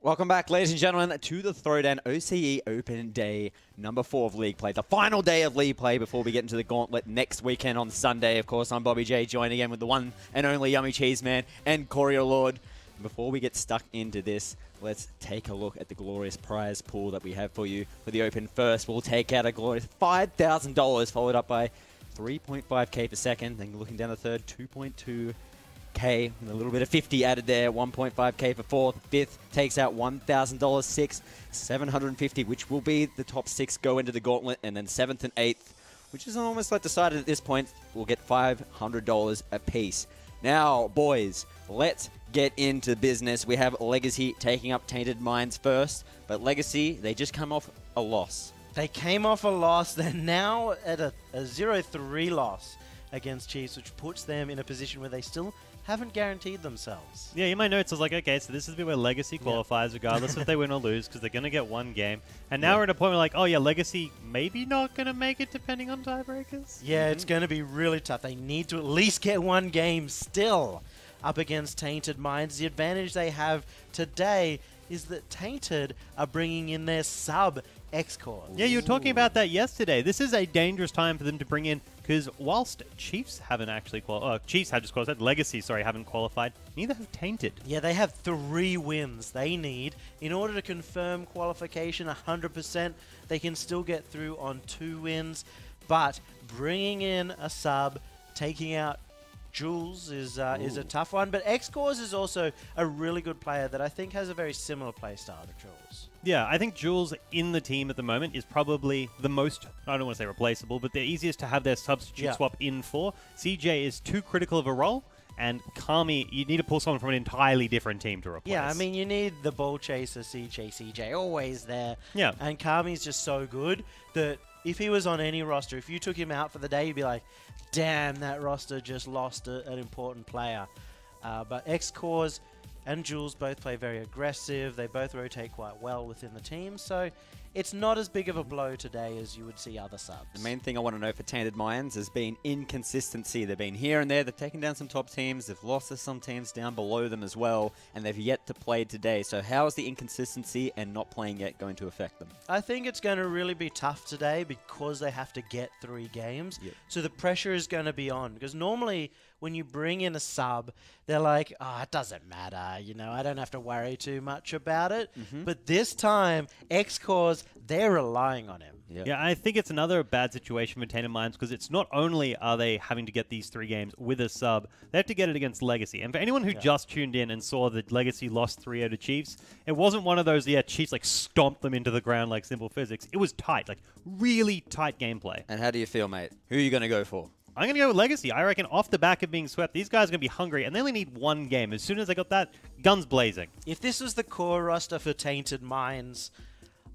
Welcome back, ladies and gentlemen, to the Throwdown OCE Open Day number 4 of League Play. The final day of League Play before we get into the Gauntlet next weekend on Sunday. Of course, I'm Bobby J, joined again with the one and only Yummy Cheese Man and Corey Lord. Before we get stuck into this, let's take a look at the glorious prize pool that we have for you for the Open. First, we'll take out a glorious $5,000, followed up by 3.5k per second. Then looking down the third, 2.2k, with a little bit of 50 added there, 1.5k for fourth. Fifth takes out $1,000. Sixth, 750, which will be the top 6 go into the Gauntlet. And then seventh and eighth, which is almost like decided at this point, will get $500 apiece. Now, boys, let's get into business. We have Legacy taking up Tainted Minds first, but Legacy, they just come off a loss. They came off a loss. They're now at a 0-3 loss against Chiefs, which puts them in a position where they still haven't guaranteed themselves. Yeah, in my notes, I was like, okay, so this is the bit where Legacy qualifies, regardless if they win or lose, because they're going to get one game. And now we're at a point where, like, oh yeah, Legacy maybe not going to make it, depending on tiebreakers. Yeah, it's going to be really tough. They need to at least get one game still up against Tainted Minds. The advantage they have today is that Tainted are bringing in their sub X-Cores. Yeah, you were talking about that yesterday. This is a dangerous time for them to bring in, because whilst Chiefs haven't actually qualified, Chiefs have just qualified, Legacy, sorry, haven't qualified, neither have Tainted. Yeah, they have 3 wins they need in order to confirm qualification 100%. They can still get through on 2 wins, but bringing in a sub, taking out Jules is a tough one, but X-Cores is also a really good player that I think has a very similar play style to Jules. Yeah, I think Jules in the team at the moment is probably the most, I don't want to say replaceable, but the easiest to have their substitute swap in for. CJ is too critical of a role, and Kami, you need to pull someone from an entirely different team to replace. Yeah, I mean, you need the ball chaser, CJ, always there. Yeah. And Kami's just so good that if he was on any roster, if you took him out for the day, you'd be like, damn, that roster just lost an important player. But X-Cores and Jules both play very aggressive. They both rotate quite well within the team. So it's not as big of a blow today as you would see other subs. The main thing I want to know for Tainted Minds has been inconsistency. They've been here and there. They've taken down some top teams. They've lost to some teams down below them as well. And they've yet to play today. So how is the inconsistency and not playing yet going to affect them? I think it's going to really be tough today because they have to get 3 games. Yep. So the pressure is going to be on. Because normally when you bring in a sub, they're like, oh, it doesn't matter. You know, I don't have to worry too much about it. But this time, X-Cores, they're relying on him. Yep. Yeah, I think it's another bad situation for Tainted Minds, because it's not only are they having to get these 3 games with a sub, they have to get it against Legacy. And for anyone who just tuned in and saw that Legacy lost 3-0 to Chiefs, it wasn't one of those, Chiefs like stomped them into the ground like simple physics. It was tight, like really tight gameplay. And how do you feel, mate? Who are you going to go for? I'm going to go with Legacy. I reckon off the back of being swept, these guys are going to be hungry, and they only need 1 game. As soon as they got that, guns blazing. If this was the core roster for Tainted Minds,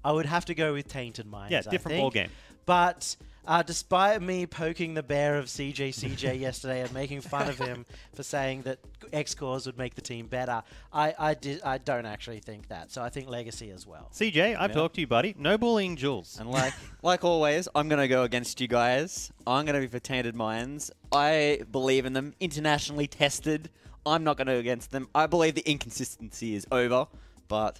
I would have to go with Tainted Minds. Yeah, different ball game. But despite me poking the bear of CJ yesterday and making fun of him for saying that X-Cores would make the team better, I don't actually think that. So I think Legacy as well. CJ, I've talked to you, buddy. No bullying Jules. And like always, I'm going to go against you guys. I'm going to be for Tainted Minds. I believe in them. Internationally tested. I'm not going to go against them. I believe the inconsistency is over, but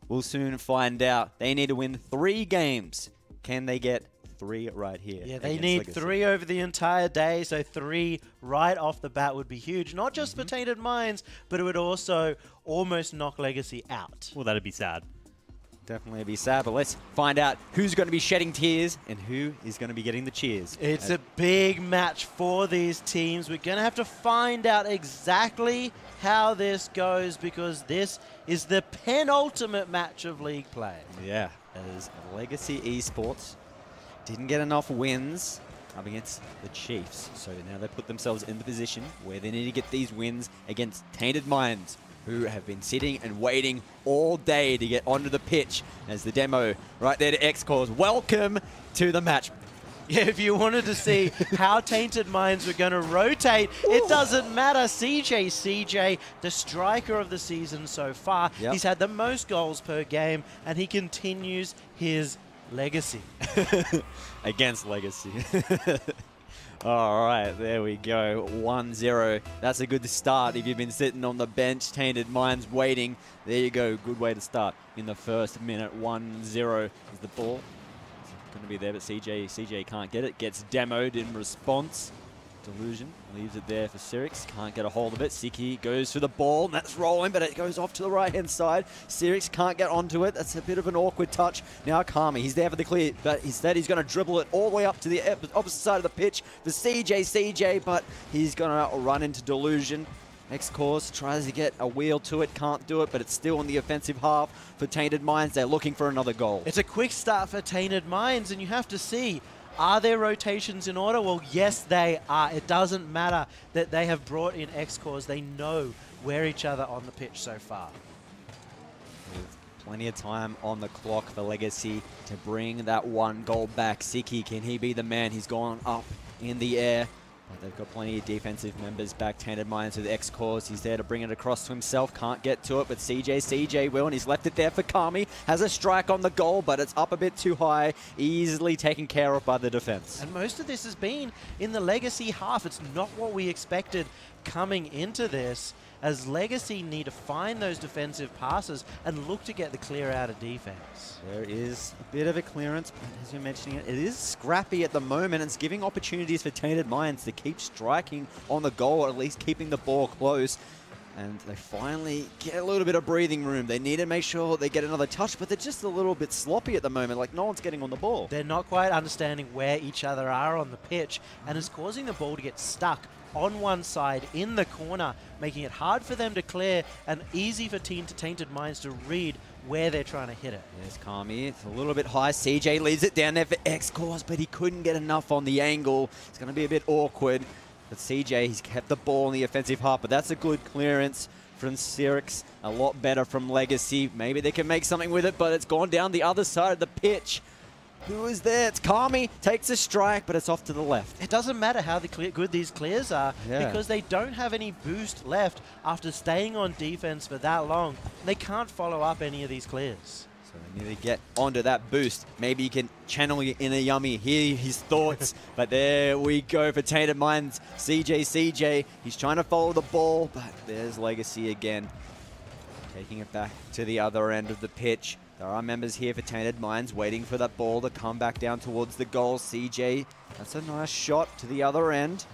we'll soon find out. They need to win 3 games. Can they get 3 right here? Yeah, they need Legacy. 3 over the entire day, so 3 right off the bat would be huge. Not just for Tainted Minds, but it would also almost knock Legacy out. Well, that'd be sad. Definitely be sad, but let's find out who's going to be shedding tears and who is going to be getting the cheers. It's a big match for these teams. We're going to have to find out exactly how this goes, because this is the penultimate match of League Play. Yeah, as Legacy Esports didn't get enough wins up against the Chiefs. So now they put themselves in the position where they need to get these wins against Tainted Minds, who have been sitting and waiting all day to get onto the pitch. As the demo right there to X-Cores. Welcome to the match. Yeah, if you wanted to see how Tainted Minds were going to rotate, it doesn't matter. CJ, the striker of the season so far. Yep. He's had the most goals per game, and he continues his legacy. Against Legacy. All right, there we go. 1-0. That's a good start if you've been sitting on the bench. Tainted Minds waiting. There you go. Good way to start in the first minute. 1-0 is the ball. It's going to be there, but CJ can't get it. Gets demoed in response. Delusion leaves it there for Sirix. Can't get a hold of it. Siki goes for the ball, and that's rolling, but it goes off to the right-hand side. Sirix can't get onto it. That's a bit of an awkward touch. Now Kami, he's there for the clear, but instead he's going to dribble it all the way up to the opposite side of the pitch for CJ, but he's going to run into Delusion. X-Course tries to get a wheel to it, can't do it, but it's still in the offensive half for Tainted Minds. They're looking for another goal. It's a quick start for Tainted Minds, and you have to see, are their rotations in order? Well, yes, they are. It doesn't matter that they have brought in X-Cores. They know where each other on the pitch so far. With plenty of time on the clock for Legacy to bring that one goal back. Siki, can he be the man? He's gone up in the air. But they've got plenty of defensive members back. Tainted Minds with X-Cores. He's there to bring it across to himself. Can't get to it, but CJ will, and he's left it there for Kami. Has a strike on the goal, but it's up a bit too high. Easily taken care of by the defense. And most of this has been in the Legacy half. It's not what we expected coming into this, as Legacy need to find those defensive passes and look to get the clear out of defense. There is a bit of a clearance, but as you're mentioning it is scrappy at the moment. It's giving opportunities for Tainted Minds to keep striking on the goal, or at least keeping the ball close. And they finally get a little bit of breathing room. They need to make sure they get another touch, but they're just a little bit sloppy at the moment, like no one's getting on the ball. They're not quite understanding where each other are on the pitch, and it's causing the ball to get stuck on one side in the corner, making it hard for them to clear and easy for Tainted Minds to read where they're trying to hit it. Yes, Kami, it's a little bit high. CJ leaves it down there for X-Course, but he couldn't get enough on the angle. It's going to be a bit awkward. But CJ, he's kept the ball in the offensive half, but that's a good clearance from Sirix. A lot better from Legacy. Maybe they can make something with it, but it's gone down the other side of the pitch. Who is there? It's Kami. Takes a strike, but it's off to the left. It doesn't matter how good these clears are, because they don't have any boost left after staying on defense for that long. They can't follow up any of these clears. So they need to get onto that boost. Maybe you can channel your inner Yummy, hear his thoughts. But there we go for Tainted Minds. CJ, he's trying to follow the ball, but there's Legacy again. Taking it back to the other end of the pitch. There are members here for Tainted Minds waiting for that ball to come back down towards the goal. CJ, that's a nice shot to the other end.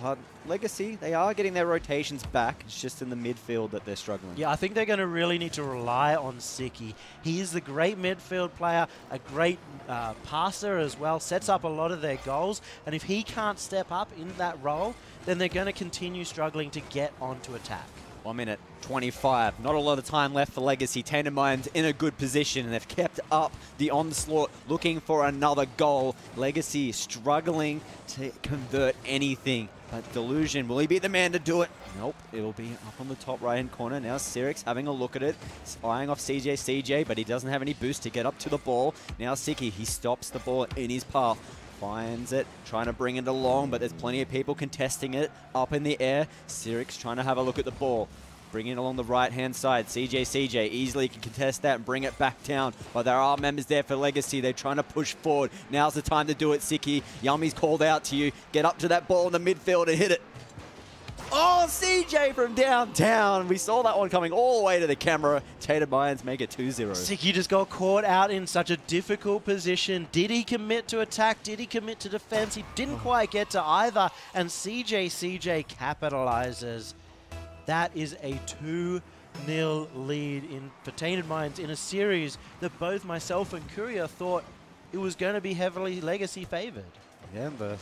But Legacy, they are getting their rotations back. It's just in the midfield that they're struggling. Yeah, I think they're going to really need to rely on Siki. He is the great midfield player, a great passer as well, sets up a lot of their goals. And if he can't step up in that role, then they're going to continue struggling to get onto attack. 1 minute 25. Not a lot of time left for Legacy. Tainted Minds in a good position, and they've kept up the onslaught, looking for another goal. Legacy struggling to convert anything. But Delusion, will he be the man to do it? Nope, it'll be up on the top right-hand corner. Now Sirix having a look at it. He's eyeing off CJ, but he doesn't have any boost to get up to the ball. Now Siki, he stops the ball in his path. Finds it, trying to bring it along, but there's plenty of people contesting it up in the air. Sirix trying to have a look at the ball. Bringing it along the right-hand side. CJ easily can contest that and bring it back down. But there are members there for Legacy. They're trying to push forward. Now's the time to do it, Siki. Yummy's called out to you. Get up to that ball in the midfield and hit it. Oh, CJ from downtown. We saw that one coming all the way to the camera. Tainted Minds make it 2-0. Siki just got caught out in such a difficult position. Did he commit to attack? Did he commit to defense? He didn't quite get to either. And CJ capitalizes. That is a 2-0 lead for Tainted Minds in a series that both myself and Courier thought it was going to be heavily Legacy favored. Yeah, but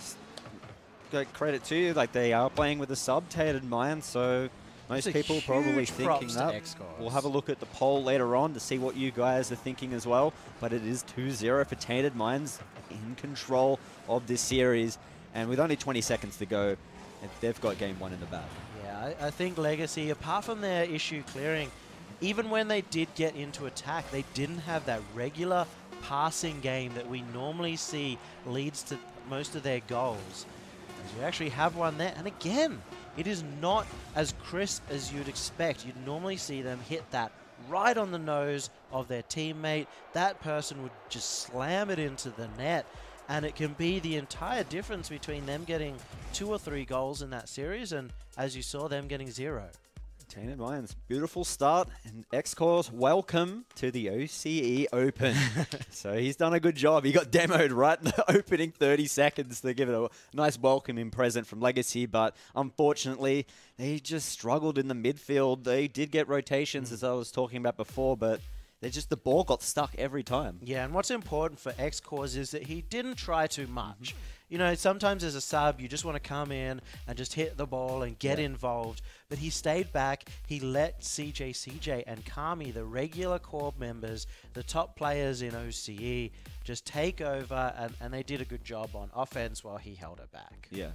credit to you, like they are playing with a sub Tainted Minds, so most people probably thinking that. We'll have a look at the poll later on to see what you guys are thinking as well, but it is 2-0 for Tainted Minds in control of this series, and with only 20 seconds to go, they've got game one in the bag. Yeah, I think Legacy, apart from their issue clearing, even when they did get into attack, they didn't have that regular passing game that we normally see leads to most of their goals. You actually have one there, and again, it is not as crisp as you'd expect. You'd normally see them hit that right on the nose of their teammate. That person would just slam it into the net, and it can be the entire difference between them getting 2 or 3 goals in that series and, as you saw, them getting 0. Tainted Minds, beautiful start, and X-Course, welcome to the OCE Open. So he's done a good job. He got demoed right in the opening 30 seconds to give it a nice welcoming present from Legacy, but unfortunately, they just struggled in the midfield. They did get rotations, as I was talking about before, but the ball got stuck every time. Yeah, and what's important for X-Cause is that he didn't try too much. You know, sometimes as a sub, you just want to come in and just hit the ball and get involved. But he stayed back. He let CJ and Kami, the regular core members, the top players in OCE, just take over, and they did a good job on offense while he held it back. Yeah,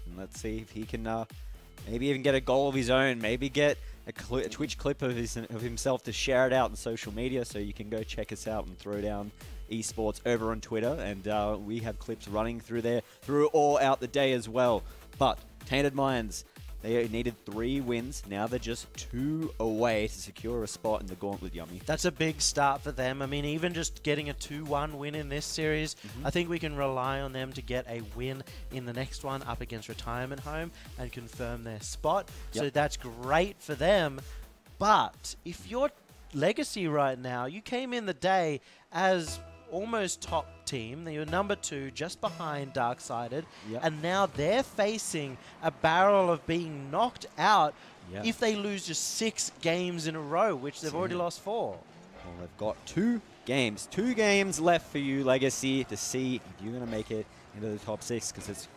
and let's see if he can maybe even get a goal of his own, maybe get a Twitch clip of himself to share it out on social media, so you can go check us out and throw down Esports over on Twitter, and we have clips running through there all out the day as well. But Tainted Minds, they needed 3 wins. Now they're just 2 away to secure a spot in the Gauntlet, Yummy. That's a big start for them. I mean, even just getting a 2-1 win in this series, I think we can rely on them to get a win in the next one up against Retirement Home and confirm their spot. So that's great for them. But if you're Legacy right now, you came in the day as almost top team. They were number 2, just behind Darksided, and now they're facing a barrel of being knocked out if they lose just 6 games in a row, which they've already lost 4. Well, they've got 2 games left for you, Legacy, to see if you're going to make it into the top 6, because it's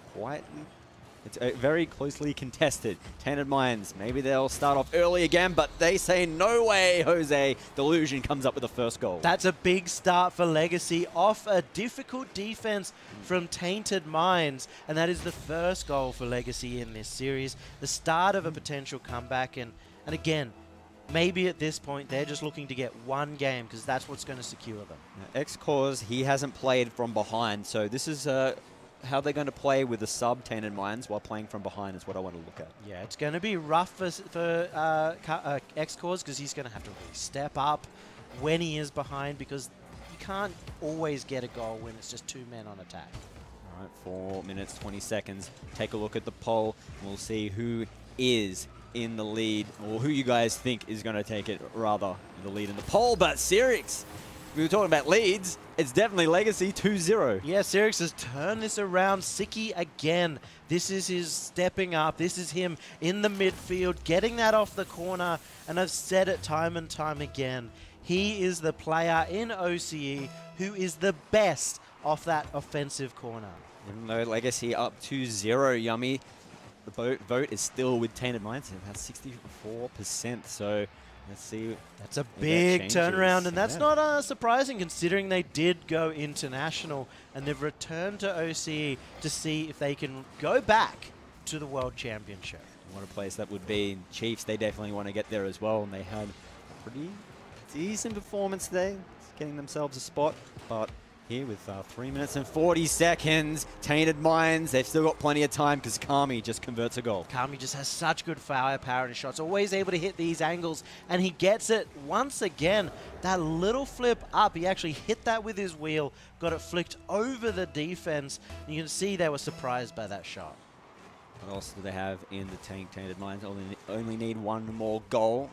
very closely contested. Tainted Minds, maybe they'll start off early again, but they say, no way, Jose. Delusion comes up with the first goal. That's a big start for Legacy off a difficult defense from Tainted Minds, and that is the first goal for Legacy in this series. The start of a potential comeback, and again, maybe at this point they're just looking to get 1 game, because that's what's going to secure them. X-Cause, he hasn't played from behind, so this is how they're going to play with the sub Tainted Minds while playing from behind is what I want to look at. Yeah, it's going to be rough for X-Cause, because he's going to have to really step up when he is behind, because you can't always get a goal when it's just 2 men on attack. All right, 4 minutes, 20 seconds. Take a look at the poll, and we'll see who is in the lead, or who you guys think is going to take it, rather, the lead in the poll. But Sirix, we were talking about leads. It's definitely Legacy 2-0. Yeah, Sirix has turned this around. Siki again. This is his stepping up. This is him in the midfield, getting that off the corner. And I've said it time and time again. He is the player in OCE who is the best off that offensive corner. Even though Legacy up 2-0, Yummy, the vote is still with Tainted Minds at about 64%. So let's see. That's a big turnaround, and that's not surprising considering they did go international and they've returned to OCE to see if they can go back to the World Championship. What a place that would be. Chiefs, they definitely want to get there as well, and they had a pretty decent performance today, getting themselves a spot. But here with 3 minutes and 40 seconds, Tainted Minds, they've still got plenty of time because Kami just converts a goal. Kami just has such good firepower in his shots, always able to hit these angles, and he gets it once again. That little flip up, he actually hit that with his wheel, got it flicked over the defense. You can see they were surprised by that shot. What else do they have in the Tainted Minds? Only need 1 more goal.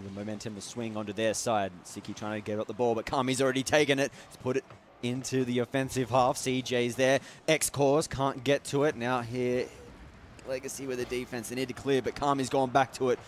The momentum will swing onto their side. Siki trying to get up the ball, but Kami's already taken it. He's put it into the offensive half. CJ's there. X-Cause can't get to it. Now here, Legacy with the defense. They need to clear, but Kami's gone back to it.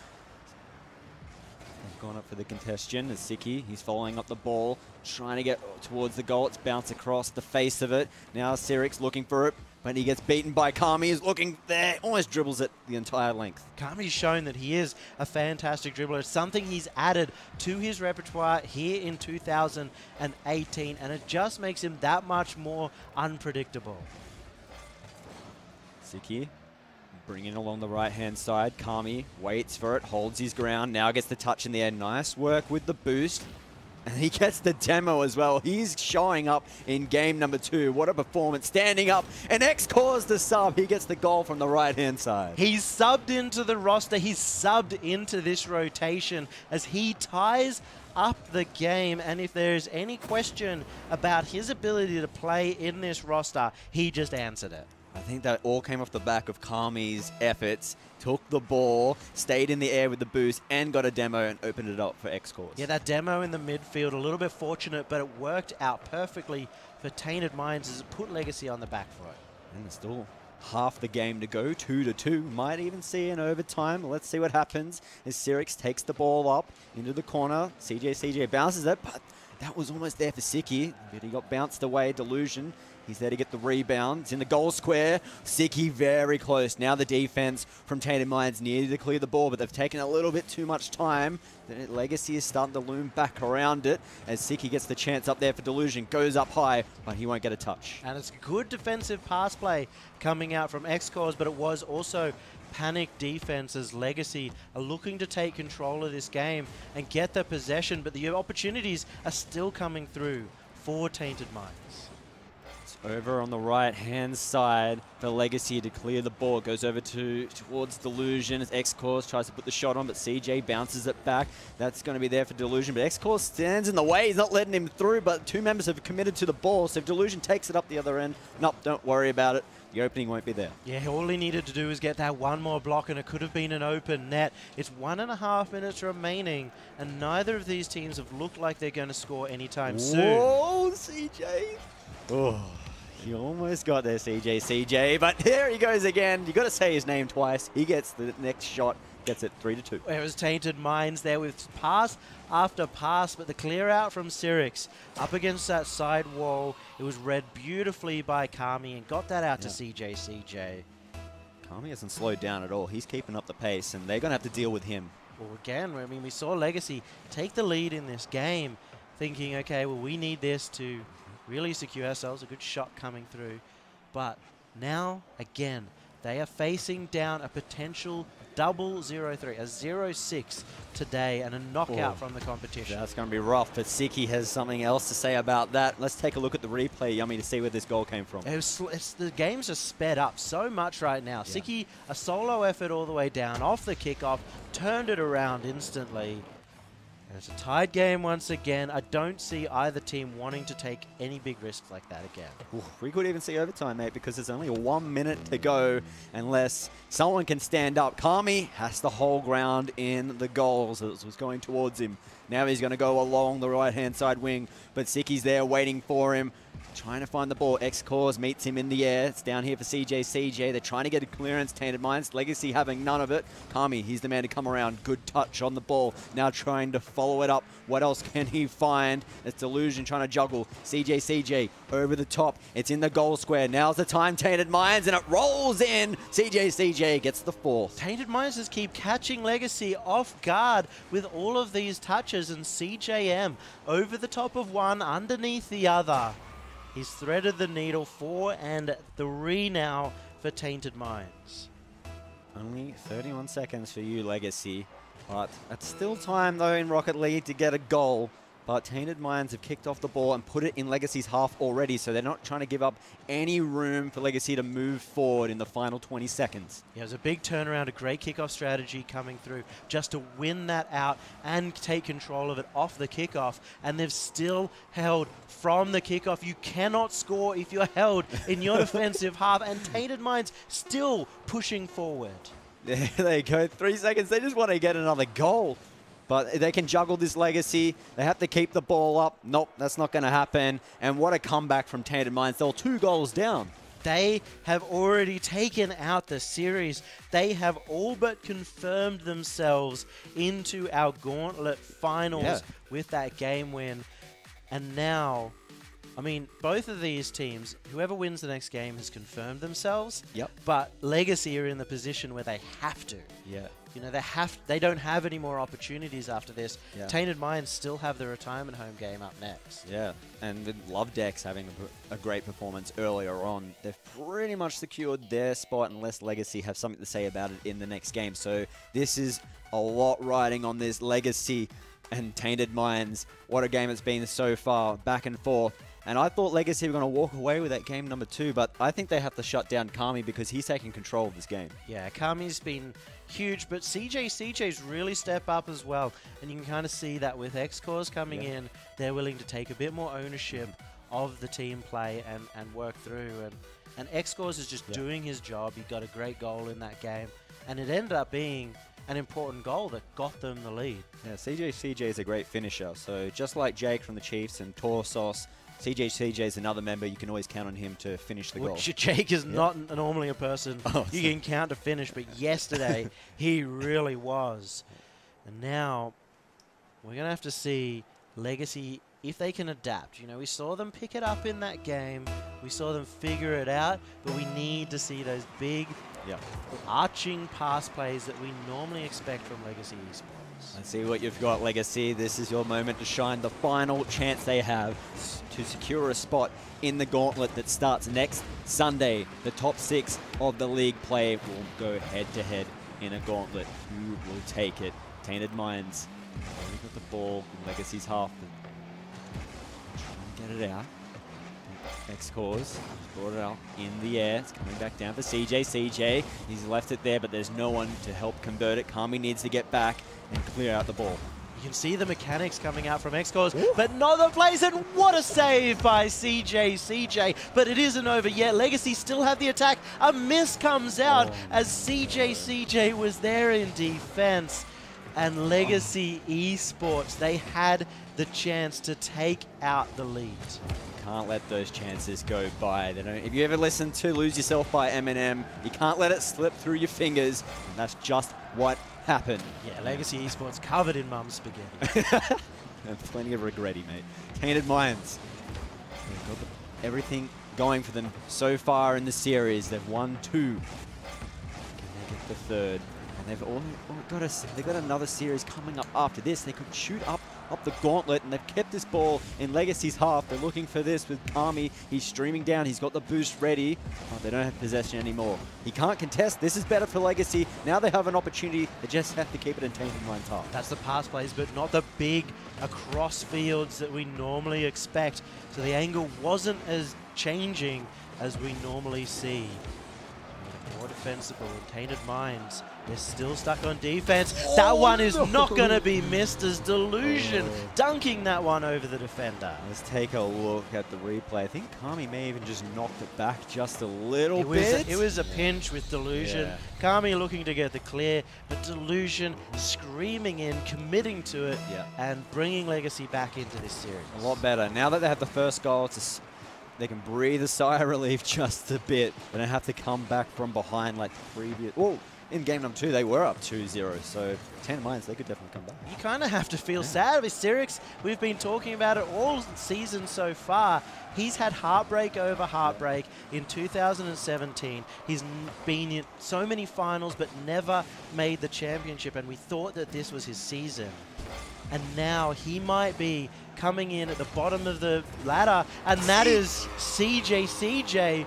They've gone up for the contestation. As Siki, he's following up the ball, trying to get towards the goal. It's bounced across the face of it. Now Sirix looking for it, but he gets beaten by Kami. He's looking there, almost dribbles it the entire length. Kami's shown that he is a fantastic dribbler. It's something he's added to his repertoire here in 2018, and it just makes him that much more unpredictable. Siki bringing along the right-hand side. Kami waits for it, holds his ground, now gets the touch in the air. Nice work with the boost. And he gets the demo as well. He's showing up in game number 2. What a performance. Standing up. And X calls the sub. He gets the goal from the right-hand side. He's subbed into the roster. He's subbed into this rotation as he ties up the game. And if there's any question about his ability to play in this roster, he just answered it. I think that all came off the back of Kami's efforts. Took the ball, stayed in the air with the boost, and got a demo and opened it up for X-Course. Yeah, that demo in the midfield, a little bit fortunate, but it worked out perfectly for Tainted Minds as it put Legacy on the back foot. And there's still half the game to go, 2-2. Might even see an overtime. Let's see what happens as Sirix takes the ball up into the corner. CJ bounces it, but that was almost there for Siki, but he got bounced away. Delusion. He's there to get the rebound. It's in the goal square. Siki very close. Now the defense from Tainted Minds needed to clear the ball, but they've taken a little bit too much time. The Legacy is starting to loom back around it as Siki gets the chance up there for Delusion. Goes up high, but he won't get a touch. And it's good defensive pass play coming out from X-Cores, but it was also panic defense as Legacy are looking to take control of this game and get the possession, but the opportunities are still coming through for Tainted Minds. Over on the right-hand side for Legacy to clear the ball. It goes over towards Delusion as X-Course tries to put the shot on, but CJ bounces it back. That's going to be there for Delusion, but X-Course stands in the way. He's not letting him through, but two members have committed to the ball, so if Delusion takes it up the other end, nope, don't worry about it. The opening won't be there. Yeah, all he needed to do was get that one more block, and it could have been an open net. It's 1.5 minutes remaining, and neither of these teams have looked like they're going to score anytime soon. Whoa, CJ. Oh. You almost got there, CJ, but here he goes again. You got to say his name twice. He gets the next shot, gets it 3-2. It was Tainted Minds there with pass after pass, but the clear out from Sirix up against that side wall. It was read beautifully by Kami and got that out to CJ. Kami hasn't slowed down at all. He's keeping up the pace, and they're going to have to deal with him. Well, again, I mean, we saw Legacy take the lead in this game, thinking, okay, well, we need this to really secure ourselves, a good shot coming through. But now, again, they are facing down a potential double 0-3, a 0-6 today, and a knockout from the competition. That's going to be rough, but Siki has something else to say about that. Let's take a look at the replay, Yummy, to see where this goal came from. The game's just sped up so much right now. Yeah. Siki, a solo effort all the way down, off the kickoff, turned it around instantly. It's a tied game once again. I don't see either team wanting to take any big risks like that again. Ooh, we could even see overtime, mate, because there's only 1 minute to go unless someone can stand up. Kami has to hold ground in the goals as it was going towards him. Now he's going to go along the right-hand side wing, but Siki's there waiting for him. Trying to find the ball. X-Cores meets him in the air. It's down here for CJ. They're trying to get a clearance. Tainted Minds. Legacy having none of it. Kami, he's the man to come around. Good touch on the ball. Now trying to follow it up. What else can he find? It's Delusion trying to juggle. CJ over the top. It's in the goal square. Now's the time, Tainted Minds, and it rolls in. CJ gets the fourth. Tainted Minds just keep catching Legacy off guard with all of these touches, and CJM over the top of one, underneath the other. He's threaded the needle. 4 and 3 now for Tainted Minds. Only 31 seconds for you, Legacy. But it's still time, though, in Rocket League to get a goal. But Tainted Minds have kicked off the ball and put it in Legacy's half already, so they're not trying to give up any room for Legacy to move forward in the final 20 seconds. Yeah, it was a big turnaround, a great kickoff strategy coming through just to win that out and take control of it off the kickoff. And they've still held from the kickoff. You cannot score if you're held in your defensive half, and Tainted Minds still pushing forward. There they go, 3 seconds. They just want to get another goal. But they can juggle this Legacy. They have to keep the ball up. Nope, that's not going to happen. And what a comeback from Tainted Minds. They're 2 goals down. They have already taken out the series. They have all but confirmed themselves into our Gauntlet finals with that game win. And now, I mean, both of these teams, whoever wins the next game has confirmed themselves. Yep. But Legacy are in the position where they have to. Yeah. You know, they don't have any more opportunities after this. Yeah. Tainted Minds still have the retirement home game up next. Yeah, and with Love Dex having a great performance earlier on, they've pretty much secured their spot unless Legacy have something to say about it in the next game. So this is a lot riding on this Legacy and Tainted Minds. What a game it's been so far, back and forth. And I thought Legacy were going to walk away with that game number 2, but I think they have to shut down Kami because he's taking control of this game. Yeah, Kami's been huge, but CJ's really step up as well. And you can kind of see that with X-Cores coming in, they're willing to take a bit more ownership of the team play and work through. And X-Cores is just doing his job. He got a great goal in that game. And it ended up being an important goal that got them the lead. Yeah, CJ is a great finisher. So just like Jake from the Chiefs and Torsos, CJ is another member. You can always count on him to finish the goal. Jake is not normally a person you can count to finish, but yesterday he really was. And now we're going to have to see Legacy if they can adapt. You know, we saw them pick it up in that game. We saw them figure it out, but we need to see those big arching pass plays that we normally expect from Legacy Esports. Let's see what you've got, Legacy. This is your moment to shine. The final chance they have to secure a spot in the gauntlet that starts next Sunday. The top 6 of the league play will go head-to-head in a gauntlet. Who will take it? Tainted Minds. Already got the ball in Legacy's half. Try and get it out. X-Cores brought it out in the air. It's coming back down for CJ. He's left it there, but there's no one to help convert it. Kami needs to get back and clear out the ball. You can see the mechanics coming out from X-Cores, but not the plays, and what a save by CJ. But it isn't over yet. Legacy still have the attack. A miss comes out as CJ was there in defense. And Legacy Esports, they had the chance to take out the lead. Can't let those chances go by. They don't, if you ever listen to Lose Yourself by Eminem, you can't let it slip through your fingers, and that's just what happened. Yeah, Legacy Esports covered in mum's spaghetti. And plenty of regretty, mate. Tainted Minds. They've got everything going for them so far in the series. They've won 2. Can they get the 3rd? And they've got another series coming up after this. They could shoot up the gauntlet, and they've kept this ball in Legacy's half. They're looking for this with Kami. He's streaming down. He's got the boost ready. Oh, they don't have possession anymore. He can't contest. This is better for Legacy. Now they have an opportunity. They just have to keep it in Tainted Minds' half. That's the pass plays, but not the big across fields that we normally expect. So the angle wasn't as changing as we normally see. More defensible and Tainted Minds. They're still stuck on defense. That one is not going to be missed as Delusion dunking that one over the defender. Let's take a look at the replay. I think Kami may even just knocked it back just a little bit. It was a pinch with Delusion. Yeah. Kami looking to get the clear, but Delusion screaming in, committing to it, and bringing Legacy back into this series. A lot better. Now that they have the first goal, they can breathe a sigh of relief just a bit. They don't have to come back from behind like the previous... Whoa! In game number 2, they were up 2-0, so Tainted Minds, they could definitely come back. You kind of have to feel sad with Cyrix. We've been talking about it all season so far. He's had heartbreak over heartbreak in 2017. He's been in so many finals, but never made the championship, and we thought that this was his season. And now he might be coming in at the bottom of the ladder, and that is CJ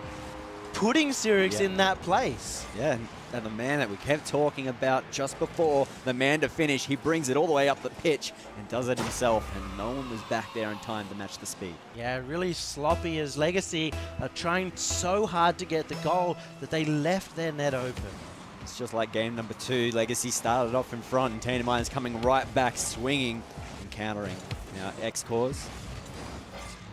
putting Cyrix in that place. Yeah. And the man that we kept talking about just before, the man to finish, he brings it all the way up the pitch and does it himself, and no one was back there in time to match the speed. Yeah, really sloppy as Legacy are trying so hard to get the goal that they left their net open. It's just like game number 2. Legacy started off in front, and Tainted Minds coming right back, swinging and countering. Now X-Cores.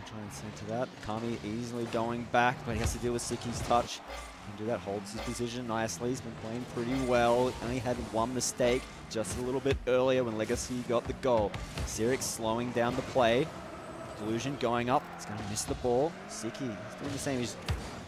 Try and center that. Kami easily going back, but he has to deal with Siki's touch. Can do that, holds his position nicely. He's been playing pretty well. Only had one mistake just a little bit earlier when Legacy got the goal. Cyrix slowing down the play. Delusion going up. He's going to miss the ball. Siki, he's doing the same. He's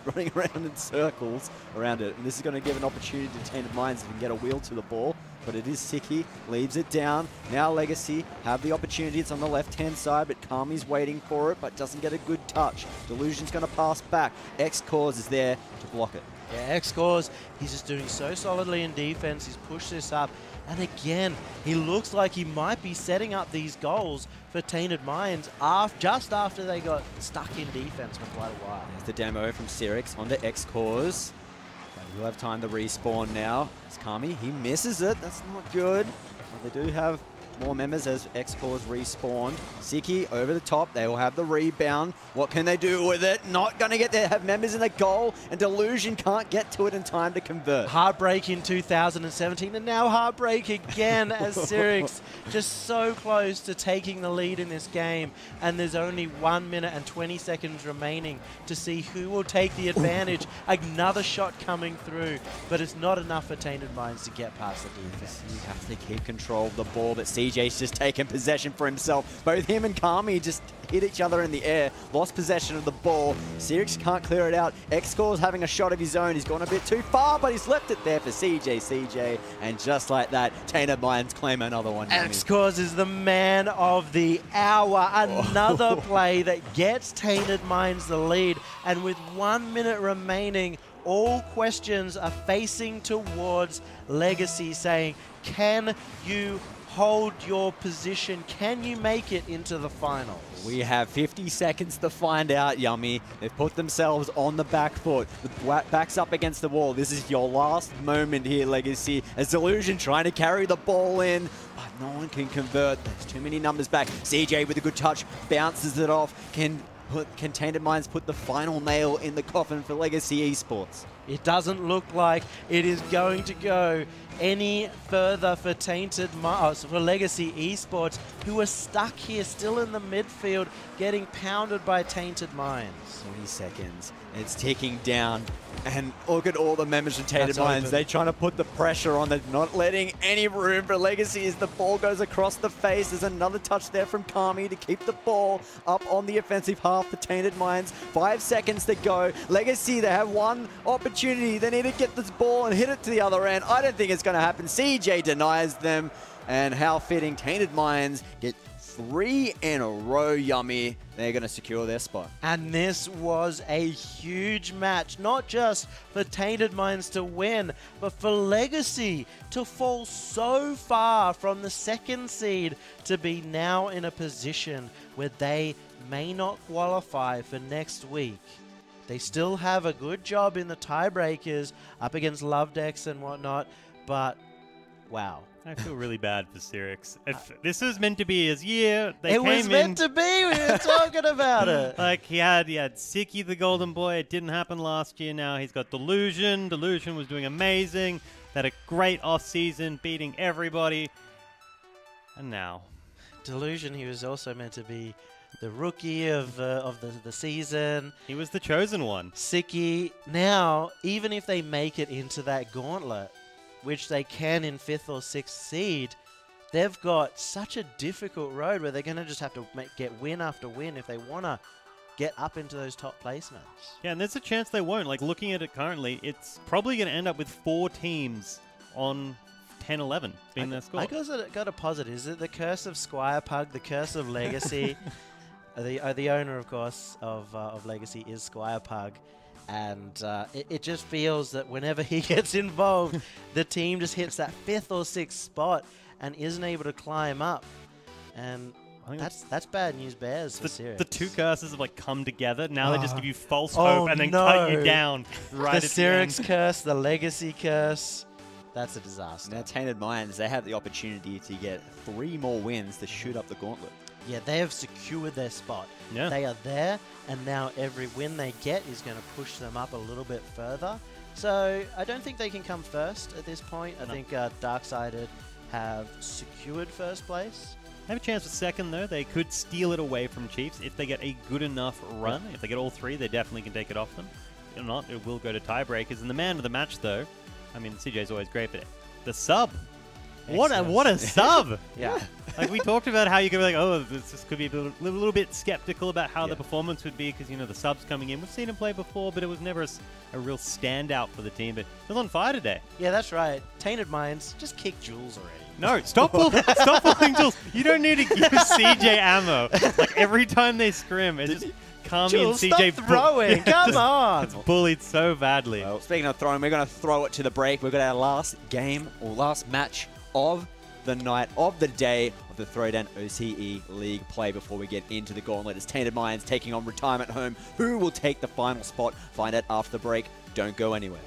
running around in circles around it. And this is going to give an opportunity to Tainted Minds if he can get a wheel to the ball. But it is Siki, leaves it down. Now Legacy have the opportunity. It's on the left-hand side, but Kami's waiting for it, but doesn't get a good touch. Delusion's going to pass back. X-Cores is there to block it. Yeah, X-Cores, he's just doing so solidly in defense. He's pushed this up. And again, he looks like he might be setting up these goals for Tainted Minds just after they got stuck in defense for quite a while. There's the demo from Cyrix onto X-Cores. We'll have time to respawn now. It's Kami. He misses it. That's not good. But they do have more members as X-Cores respawned. Siki over the top. They will have the rebound. What can they do with it? Not going to get there. Have members in the goal, and Delusion can't get to it in time to convert. Heartbreak in 2017, and now heartbreak again as Sirix just so close to taking the lead in this game. And there's only 1 minute and 20 seconds remaining to see who will take the advantage. Another shot coming through, but it's not enough for Tainted Minds to get past the defense. You have to keep control of the ball, but CJ's just taken possession for himself. Both him and Kami just hit each other in the air, lost possession of the ball. Sirix can't clear it out. X-Core's having a shot of his own. He's gone a bit too far, but he's left it there for CJ. And just like that, Tainted Minds claim another one. X-Cores is the man of the hour. Another play that gets Tainted Minds the lead. And with 1 minute remaining, all questions are facing towards Legacy, saying, can you hold your position? Can you make it into the finals? We have 50 seconds to find out, Yummy. They've put themselves on the back foot. The back's up against the wall. This is your last moment here, Legacy. As Delusion trying to carry the ball in, but no one can convert. There's too many numbers back. CJ with a good touch, bounces it off. Can Tainted Minds put the final nail in the coffin for Legacy Esports? It doesn't look like it is going to go any further for for Legacy Esports, who are stuck here still in the midfield, getting pounded by Tainted Minds. 20 seconds. It's ticking down. And look at all the members of Tainted Minds. They're trying to put the pressure on. They're not letting any room for Legacy as the ball goes across the face. There's another touch there from Kami to keep the ball up on the offensive half for Tainted Minds. 5 seconds to go. Legacy, they have one opportunity. They need to get this ball and hit it to the other end. I don't think it's going to happen. CJ denies them. And how fitting, Tainted Minds get 3 in a row, Yummy. They're going to secure their spot. And this was a huge match, not just for Tainted Minds to win, but for Legacy to fall so far from the 2nd seed to be now in a position where they may not qualify for next week. They still have a good job in the tiebreakers up against Lovedex and whatnot, but wow. I feel really bad for Sirix. If this was meant to be his year, it was meant to be. We were talking about it. Like he had Siki, the golden boy. It didn't happen last year. Now he's got Delusion. Delusion was doing amazing. They had a great off season, beating everybody. And now, Delusion. He was also meant to be the rookie of the season. He was the chosen one. Siki. Now, even if they make it into that gauntlet, which they can in 5th or 6th seed, they've got such a difficult road where they're going to just have to get win after win if they want to get up into those top placements. Yeah, and there's a chance they won't. Like, looking at it currently, it's probably going to end up with 4 teams on 10-11 being their score. I got a posit. Is it the curse of Squire Pug, the curse of Legacy? The owner, of course, of Legacy is Squire Pug. And it just feels that whenever he gets involved, the team just hits that 5th or 6th spot and isn't able to climb up. And that's bad news bears for Sirix. The 2 curses have come together. Now they just give you false hope and then cut you down right the at the end. Sirix curse, the Legacy curse. That's a disaster. Now Tainted Minds, they have the opportunity to get 3 more wins to shoot up the gauntlet. Yeah, they have secured their spot. Yeah. They are there, and now every win they get is going to push them up a little bit further. So I don't think they can come first at this point. I think Darksided have secured 1st place. They have a chance for 2nd, though. They could steal it away from Chiefs if they get a good enough run. If they get all 3, they definitely can take it off them. If not, it will go to tiebreakers. And the man of the match, though, I mean, CJ's always great, but the sub. What a sub! Yeah. Like, we talked about how you could be like, oh, this could be a little bit skeptical about how the performance would be because, the sub's coming in. We've seen him play before, but it was never a real standout for the team. But he was on fire today. Yeah, that's right. Tainted Minds, just kick Jules already. No, stop pulling Jules. You don't need to give CJ ammo. Like, every time they scrim, it's just Kami and CJ stop throwing. Come on. It's bullied so badly. Well, speaking of throwing, we're going to throw it to the break. We've got our last game or last match of the night, of the day of the Throwdown OCE League play before we get into the gauntlet. It's Tainted Minds taking on Retirement Home. Who will take the final spot? Find out after the break. Don't go anywhere.